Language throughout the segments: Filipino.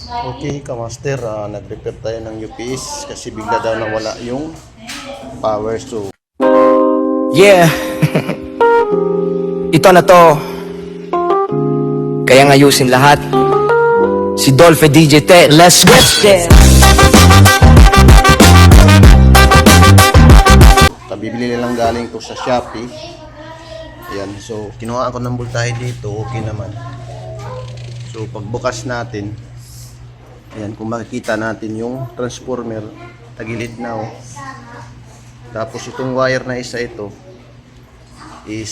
Okay, Kamaster, nag-repair tayo ng UPS kasi bigla daw nawala yung power. So, Yeah. Ito na to. Kaya ngayusin lahat. Si Dolphy DJ Te, let's get there. bibili lang galing to sa Shopee. Ayan, so kinuha ako ng voltahe dito, okay naman. So pagbukas natin, ayan, kung makikita natin yung transformer, tagilid na oh. Tapos itong wire na isa ito is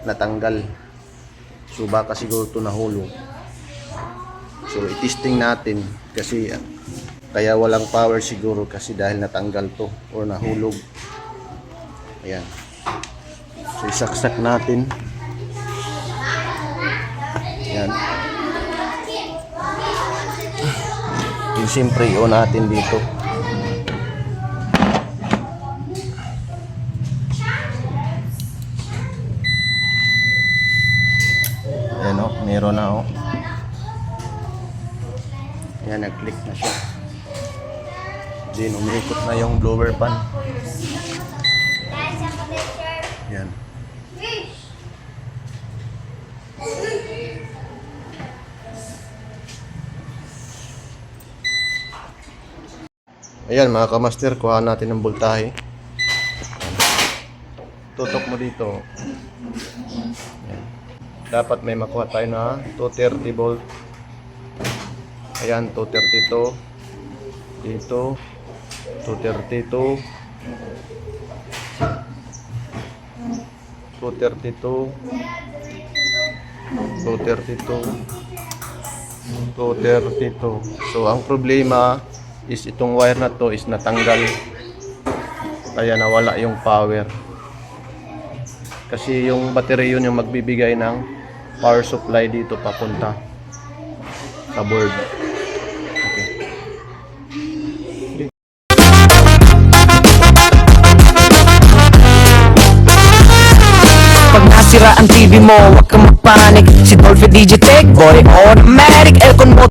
natanggal. So baka siguro ito nahulog. So i-testing natin kasi kaya walang power siguro kasi dahil natanggal to or nahulog. Ayan. So isaksak natin. Ayan. Yung siyempre i-on natin dito. Ayan o, meron na o. Ayan, nag-click na siya. Then umiikot na yung blower pan. Ayan. Ayan mga kamaster, kuha natin ng voltahe. Tutok mo dito. Ayan. Dapat may makuha tayo na 230 volt. Ayan, 232. Dito 232. 232. 232. So ang problema is itong wire na to is natanggal, kaya nawala yung power kasi yung battery yun yung magbibigay ng power supply dito papunta sa board. Okay. Pag nasira ang TV mo, huwag kang magpanik. Si Dolphy DJ Tech Boy, automatic aircon mo.